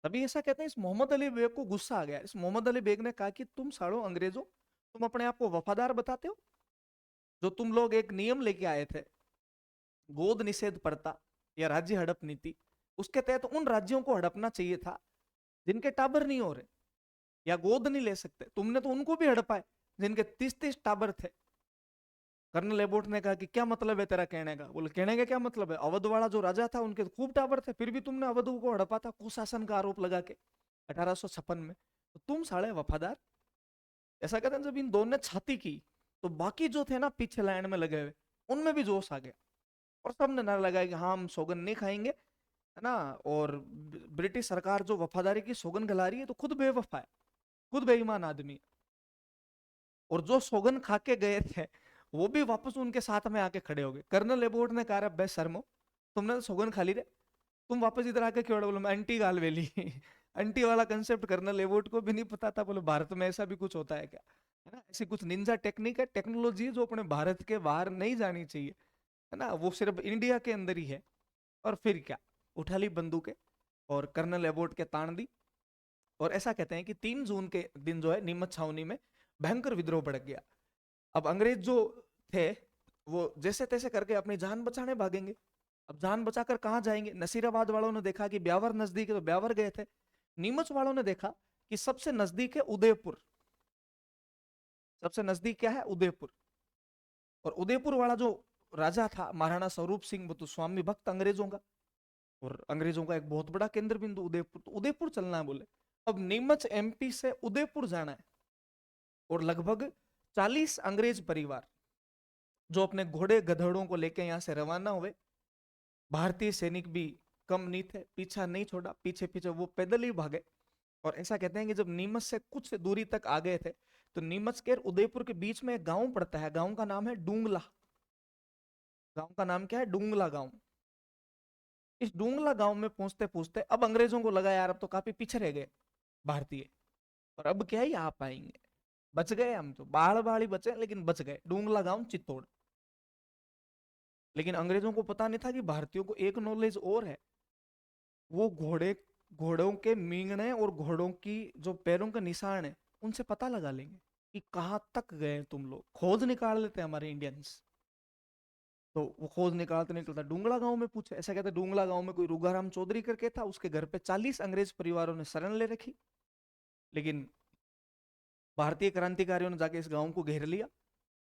तभी ऐसा कहते हैं, इस मोहम्मद अली बेग को गुस्सा आ गया। इस मोहम्मद अली बेग ने कहा कि तुम साड़ो अंग्रेजों, तुम अपने आप को वफादार बताते हो? जो तुम लोग एक नियम लेके आए थे, गोद निषेध प्रथा या राज्य हड़प नीति, उसके तहत उन राज्यों को हड़पना चाहिए था जिनके टाबर नहीं हो रहे या गोद नहीं ले सकते। तुमने तो उनको भी हड़पा है जिनके 30-30 टाबर थे। कर्नल एबोट ने कहा कि क्या मतलब है तेरा कहने का? बोले कहने का क्या मतलब है, अवध वाला जो राजा था उनके तो खूब टावर थे, फिर भी तुमने अवध को हड़पा था कुशासन का आरोप लगा के 1856 में। तो तुम साले वफादार। ऐसा कहते हैं जब इन दोनों ने छाती की, तो बाकी जो थे ना पीछे लाइन में लगे हुए, उनमें भी जोश आ गया, और सबने नारा लगाया कि हाँ हम सौगन नहीं खाएंगे, है ना। और ब्रिटिश सरकार जो वफादारी की सौगन गला रही है तो खुद बेवफा है, खुद बेईमान आदमी है। और जो सौगन खा के गए थे वो भी वापस उनके साथ में आके खड़े हो गए। कर्नल एबोट ने कहा बे शर्मो, तुमने तो सौगन खा ली रे, तुम वापस इधर आके क्यों? बोलो मैं एंटी गाल वेली अंटी वाला कंसेप्ट कर्नल एबोट को भी नहीं पता था, बोले भारत में ऐसा भी कुछ होता है क्या, है ना। ऐसी कुछ निंजा टेक्निक है, टेक्नोलॉजी है जो अपने भारत के बाहर नहीं जानी चाहिए, है ना, वो सिर्फ इंडिया के अंदर ही है। और फिर क्या, उठा ली बंदूकें और कर्नल एबोट के तान दी। और ऐसा कहते हैं कि 3 जून के दिन जो है नीमच छावनी में भयंकर विद्रोह भड़क गया। अब अंग्रेज जो थे वो जैसे तैसे करके अपनी जान बचाने भागेंगे। अब जान बचाकर कहाँ जाएंगे, नसीराबाद वालों ने देखा कि ब्यावर नजदीक है तो ब्यावर गए थे। नीमच वालों ने देखा कि सबसे नजदीक है उदयपुर, सबसे नजदीक क्या है, उदयपुर। और उदयपुर वाला जो राजा था महाराणा स्वरूप सिंह, वो तो स्वामी भक्त अंग्रेजों का, और अंग्रेजों का एक बहुत बड़ा केंद्र बिंदु उदयपुर, तो उदयपुर चलना है बोले। अब नीमच एमपी से उदयपुर जाना है, और लगभग 40 अंग्रेज परिवार जो अपने घोड़े गधड़ों को लेकर यहां से रवाना हुए। भारतीय सैनिक भी कम नहीं थे, पीछा नहीं छोड़ा, पीछे पीछे वो पैदल ही भागे। और ऐसा कहते हैं कि जब नीमच से कुछ दूरी तक आ गए थे तो नीमच के उदयपुर के बीच में एक गांव पड़ता है, गांव का नाम है डूंगला। गांव का नाम क्या है, डूंगला गांव। इस डूंगला गांव में पहुंचते पहुंचते अब अंग्रेजों को लगा यार अब तो काफी पीछे रह गए भारतीय, और अब क्या ही आ पाएंगे, बच गए हम तो, बाढ़ बाढ़ ही बचे लेकिन बच गए, डूंगला गांव चित्तौड़। लेकिन अंग्रेजों को पता नहीं था कि भारतीयों को एक नॉलेज और है, वो घोड़ों के मींगने और घोड़ों की जो पैरों के निशान है उनसे पता लगा लेंगे कि कहाँ तक गए तुम लोग, खोज निकाल लेते हैं हमारे इंडियंस। तो वो खोज निकालते निकलता डूंगला गांव में पूछे, ऐसा कहते डूंगला गांव में कोई रुगाराम चौधरी करके था, उसके घर पे 40 अंग्रेज परिवारों ने शरण ले रखी। लेकिन भारतीय क्रांतिकारियों ने जाके इस गांव को घेर लिया,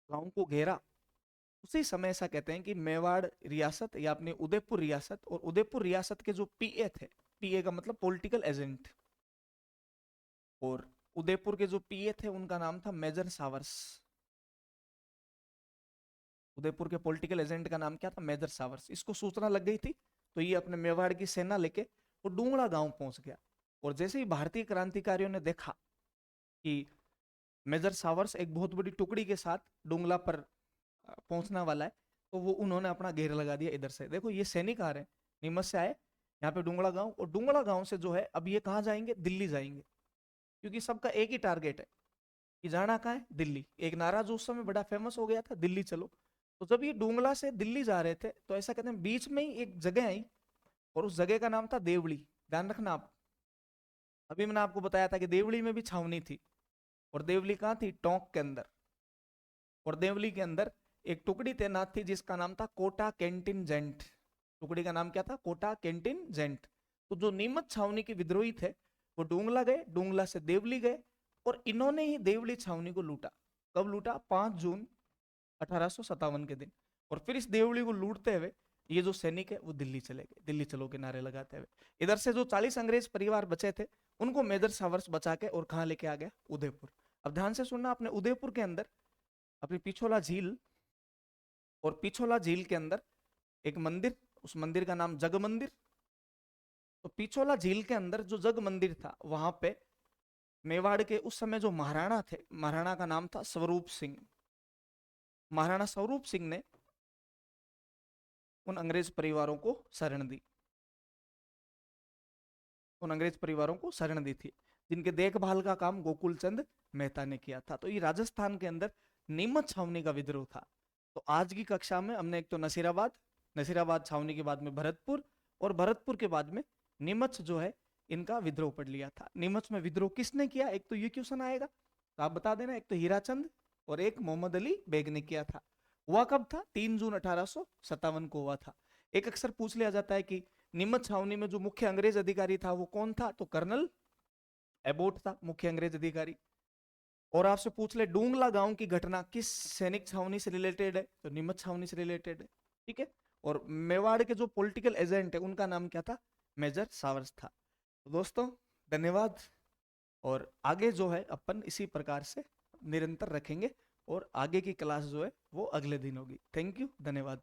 गांव को घेरा। उसी समय ऐसा कहते हैं कि मेवाड़ रियासत या अपनी उदयपुर रियासत, और उदयपुर रियासत के जो पीए थे, पीए का मतलब पॉलिटिकल एजेंट, और उदयपुर के जो पीए थे उनका नाम था मेजर सावर्स। उदयपुर के पॉलिटिकल एजेंट का नाम क्या था, मेजर सावर्स। इसको सूचना लग गई थी तो ये अपने मेवाड़ की सेना लेके वो डूंगड़ा गांव पहुंच गया। और जैसे ही भारतीय क्रांतिकारियों ने देखा कि मेजर सावर्स एक बहुत बड़ी टुकड़ी के साथ डूंगला पर पहुंचने वाला है, तो वो उन्होंने अपना घेर लगा दिया इधर से। देखो ये सैनिक आ रहे हैं, नीमच से आए यहाँ पे डूंगड़ा गांव, और डूंगड़ा गांव से जो है अब ये कहाँ जाएंगे, दिल्ली जाएंगे, क्योंकि सबका एक ही टारगेट है कि जाना कहाँ है, दिल्ली। एक नारा जो उस समय बड़ा फेमस हो गया था, दिल्ली चलो। तो जब ये डूंगला से दिल्ली जा रहे थे तो ऐसा कहते हैं बीच में ही एक जगह आई, और उस जगह का नाम था देवड़ी। ध्यान रखना आप, अभी मैंने आपको बताया था कि देवड़ी में भी छावनी थी, और देवली कहाँ थी, टोंक के अंदर। और देवली के अंदर एक टुकड़ी तैनात थी जिसका नाम था कोटा कैंटिनजेंट। टुकड़ी का नाम क्या था, कोटा कैंटिनजेंट। तो जो नीमच छावनी के विद्रोही थे वो डूंगला गए, डूंगला से देवली गए, और इन्होंने ही देवली छावनी को लूटा। कब लूटा, 5 जून 1857 के दिन। और फिर इस देवली को लूटते हुए ये जो सैनिक है वो दिल्ली चले गए, दिल्ली चलो के नारे लगाते हुए। इधर से जो 40 अंग्रेज परिवार बचे थे उनको मेजर सावर्स बचा के और कहाँ लेके आ गया, उदयपुर। अब ध्यान से सुनना, अपने उदयपुर के अंदर अपनी पिछोला झील, और पिछोला झील के अंदर एक मंदिर, उस मंदिर का नाम जग मंदिर। तो पिछोला झील के अंदर जो जग मंदिर था वहां पे मेवाड़ के उस समय जो महाराणा थे, महाराणा का नाम था स्वरूप सिंह। महाराणा स्वरूप सिंह ने उन अंग्रेज परिवारों को शरण दी, उन अंग्रेज परिवारों को शरण दी थी, जिनके देखभाल का काम गोकुल चंद मेहता ने किया था। तो ये राजस्थान के अंदर नीमच छावनी का विद्रोह था। तो आज की कक्षा में हमने एक तो नसीराबाद, नसीराबाद छावनी के बाद में भरतपुर, और भरतपुर के बाद में नीमच जो है इनका विद्रोह पढ़ लिया था। नीमच में विद्रोह किसने किया, एक तो ये क्वेश्चन आएगा तो आप बता देना, एक तो हीराचंद और एक मोहम्मद अली बेग ने किया था। हुआ कब था, 3 जून 1857 को हुआ था। एक अक्सर पूछ लिया जाता है कि नीमच छावनी में जो मुख्य अंग्रेज अधिकारी था वो कौन था, तो कर्नल एबोट था मुख्य अंग्रेज अधिकारी। और आपसे पूछ ले डूंगला गांव की घटना किस सैनिक छावनी से रिलेटेड है, तो नीमच छावनी से रिलेटेड है, ठीक है। और मेवाड़ के जो पॉलिटिकल एजेंट है उनका नाम क्या था, मेजर सावर्स था। तो दोस्तों धन्यवाद, और आगे जो है अपन इसी प्रकार से निरंतर रखेंगे, और आगे की क्लास जो है वो अगले दिन होगी। थैंक यू, धन्यवाद।